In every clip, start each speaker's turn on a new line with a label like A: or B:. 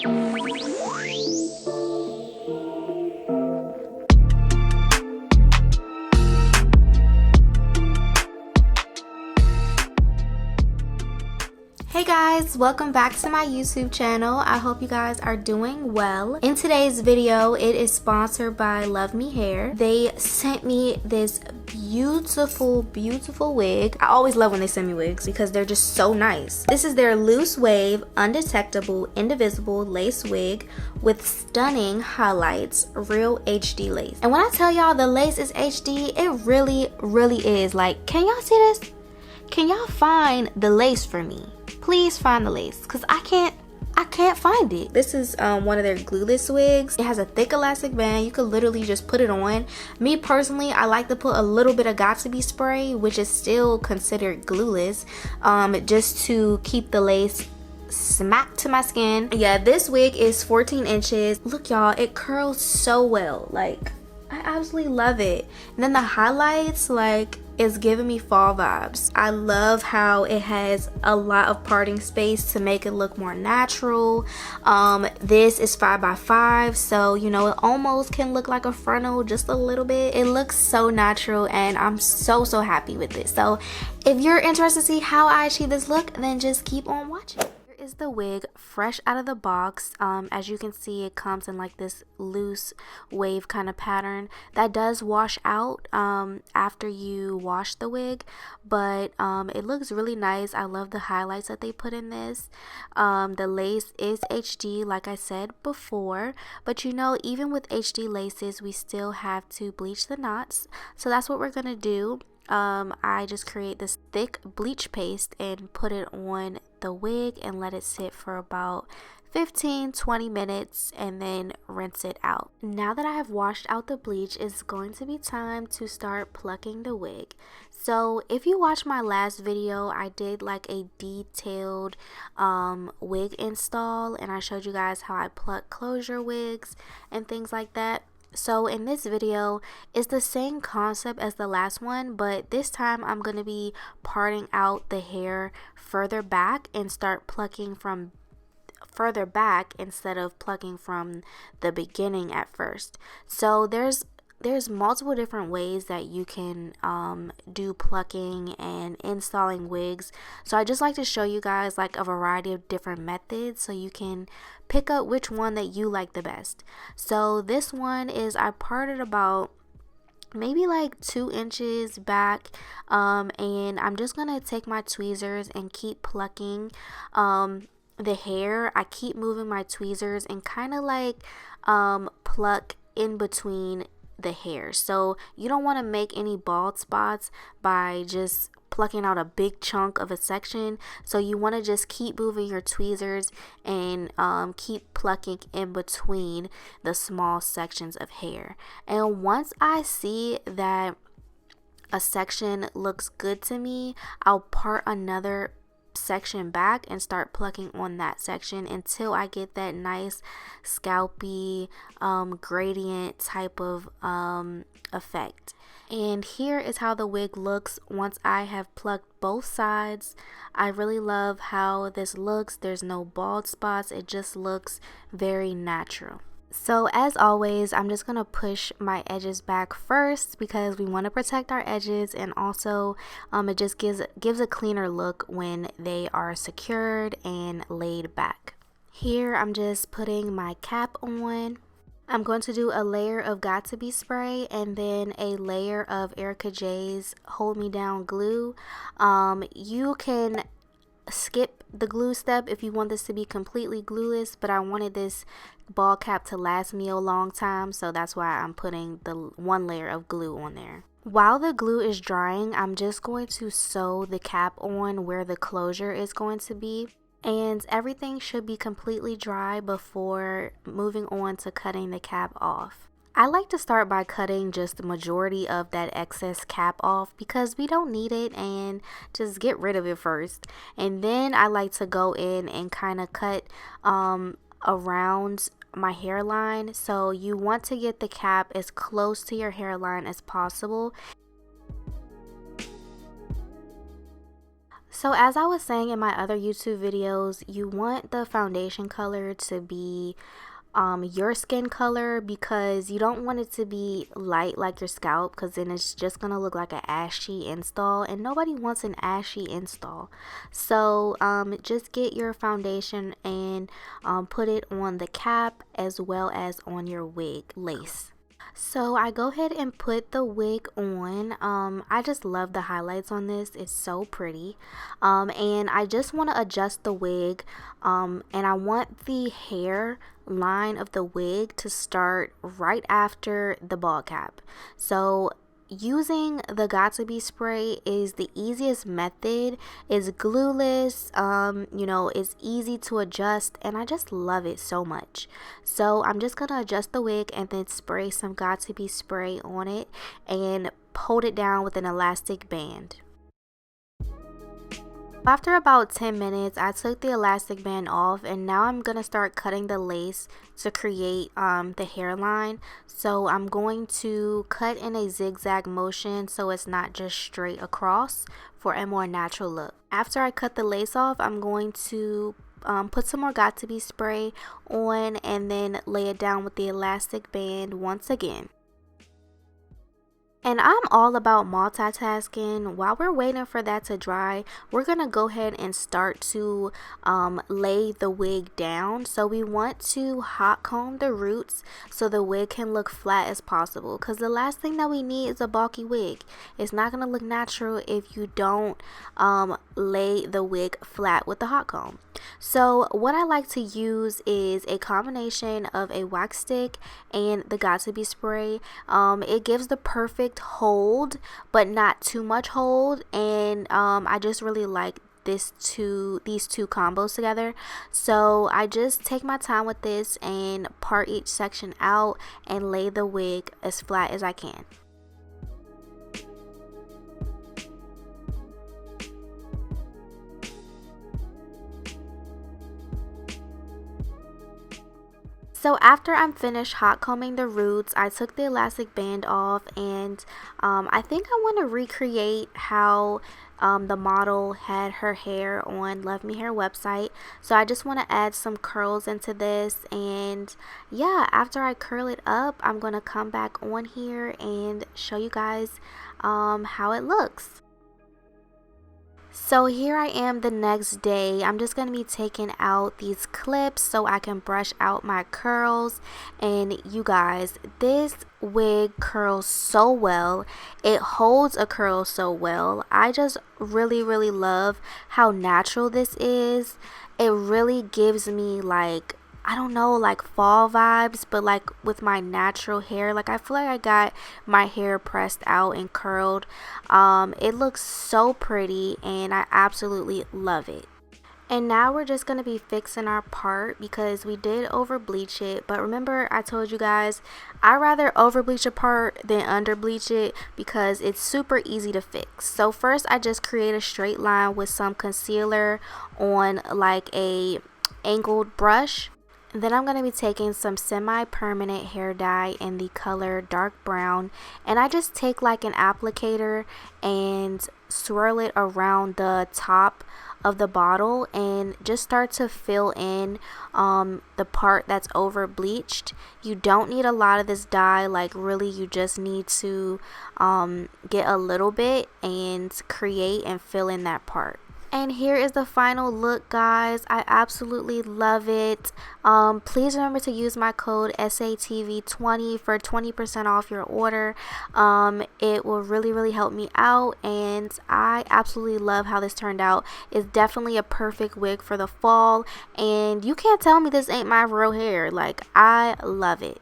A: Hey guys, welcome back to my YouTube channel. I hope you guys are doing well. In today's video, it is sponsored by LuvMe Hair. They sent me this beautiful wig. I always love when they send me wigs because they're just so nice. This is their loose wave, undetectable, indivisible lace wig with stunning highlights, real HD lace. And when I tell y'all the lace is HD, it really is. Like, can y'all see this? Can y'all find the lace for me? Please find the lace, because I can't find it. This is one of their glueless wigs. It has a thick elastic band. You could literally just put it on. Me personally, I like to put a little bit of Got2b spray, which is still considered glueless, just to keep the lace smack to my skin. Yeah, this wig is 14 inches. Look y'all, it curls so well. Like, I absolutely love it. And then the highlights, like, is giving me fall vibes. I love how it has a lot of parting space to make it look more natural. This is 5x5, so you know, it almost can look like a frontal just a little bit. It looks so natural and I'm so happy with it. So if you're interested to see how I achieve this look, then just keep on watching. Is the wig fresh out of the box. As you can see, it comes in like this loose wave kind of pattern that does wash out after you wash the wig, but it looks really nice. I love the highlights that they put in this. The lace is HD, like I said before, but you know, even with HD laces, we still have to bleach the knots, so that's what we're gonna do. I just create this thick bleach paste and put it on the wig and let it sit for about 15-20 minutes and then rinse it out. Now that I have washed out the bleach, it's going to be time to start plucking the wig. So if you watched my last video, I did like a detailed wig install, and I showed you guys how I pluck closure wigs and things like that. So in this video, it's the same concept as the last one, but this time I'm going to be parting out the hair further back and start plucking from further back instead of plucking from the beginning at first. So there's multiple different ways that you can do plucking and installing wigs. So I just like to show you guys like a variety of different methods so you can pick up which one that you like the best. So this one is, I parted about maybe like 2 inches back, and I'm just gonna take my tweezers and keep plucking the hair. I keep moving my tweezers and kind of like pluck in between the hair. So you don't want to make any bald spots by just plucking out a big chunk of a section. So you want to just keep moving your tweezers and keep plucking in between the small sections of hair. And once I see that a section looks good to me, I'll part another section back and start plucking on that section until I get that nice scalpy gradient type of effect. And here is how the wig looks once I have plucked both sides. I really love how this looks. There's no bald spots. It just looks very natural. So as always, I'm just going to push my edges back first because we want to protect our edges, and also it just gives a cleaner look when they are secured and laid back. Here I'm just putting my cap on. I'm going to do a layer of Got2b spray and then a layer of Erica J's Hold Me Down glue. You can skip the glue step if you want this to be completely glueless, but I wanted this ball cap to last me a long time, so that's why I'm putting the one layer of glue on there. While the glue is drying, I'm just going to sew the cap on where the closure is going to be, and everything should be completely dry before moving on to cutting the cap off. I like to start by cutting just the majority of that excess cap off because we don't need it, and just get rid of it first. And then I like to go in and kind of cut around my hairline. So you want to get the cap as close to your hairline as possible. So as I was saying in my other YouTube videos, you want the foundation color to be your skin color, because you don't want it to be light like your scalp, because then it's just gonna look like an ashy install, and nobody wants an ashy install. So just get your foundation and put it on the cap as well as on your wig lace. So I go ahead and put the wig on. I just love the highlights on this. It's so pretty. And I just want to adjust the wig, and I want the hair line of the wig to start right after the ball cap. So using the Got2b spray is the easiest method. It's glueless, you know, it's easy to adjust, and I just love it so much. So I'm just gonna adjust the wig and then spray some Got2b spray on it and hold it down with an elastic band. After about 10 minutes, I took the elastic band off, and now I'm going to start cutting the lace to create the hairline. So I'm going to cut in a zigzag motion so it's not just straight across for a more natural look. After I cut the lace off, I'm going to put some more Got2b spray on and then lay it down with the elastic band once again. And I'm all about multitasking. While we're waiting for that to dry, we're gonna go ahead and start to lay the wig down. So we want to hot comb the roots so the wig can look flat as possible, because the last thing that we need is a bulky wig. It's not gonna look natural if you don't lay the wig flat with the hot comb. So what I like to use is a combination of a wax stick and the Got2b spray. It gives the perfect hold, but not too much hold, and I just really like these two combos together. So I just take my time with this and part each section out and lay the wig as flat as I can. So after I'm finished hot combing the roots, I took the elastic band off, and I think I want to recreate how the model had her hair on LuvMe Hair website. So I just want to add some curls into this, and yeah, after I curl it up, I'm going to come back on here and show you guys how it looks. So here I am the next day. I'm just going to be taking out these clips so I can brush out my curls. And you guys, this wig curls so well. It holds a curl so well. I just really love how natural this is. It really gives me, like, I don't know, like fall vibes, but like with my natural hair. Like I feel like I got my hair pressed out and curled. It looks so pretty, and I absolutely love it. And now we're just going to be fixing our part, because we did over bleach it. But remember, I told you guys, I rather over bleach a part than under bleach it, because it's super easy to fix. So first I just create a straight line with some concealer on like a angled brush. Then I'm going to be taking some semi-permanent hair dye in the color dark brown, and I just take like an applicator and swirl it around the top of the bottle and just start to fill in the part that's over bleached. You don't need a lot of this dye, like really you just need to get a little bit and create and fill in that part. And here is the final look, guys. I absolutely love it. Please remember to use my code SATV20 for 20% off your order. It will really help me out, and I absolutely love how this turned out. It's definitely a perfect wig for the fall, and you can't tell me this ain't my real hair. Like, I love it.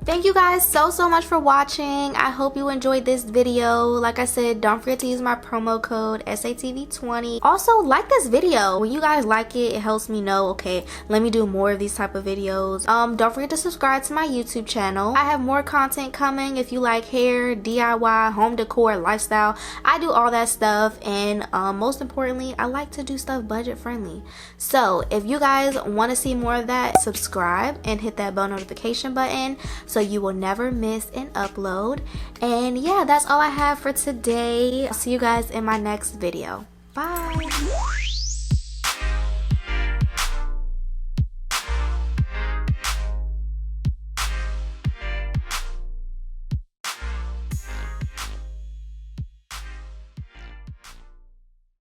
A: Thank you guys so much for watching. I hope you enjoyed this video. Like I said, don't forget to use my promo code SATV20. Also, like this video. When you guys like it, it helps me know, okay, let me do more of these type of videos. Don't forget to subscribe to my YouTube channel. I have more content coming. If you like hair, DIY, home decor, lifestyle, I do all that stuff. And most importantly, I like to do stuff budget friendly. So if you guys want to see more of that, subscribe and hit that bell notification button so so you will never miss an upload. And yeah, that's all I have for today. I'll see you guys in my next video. Bye.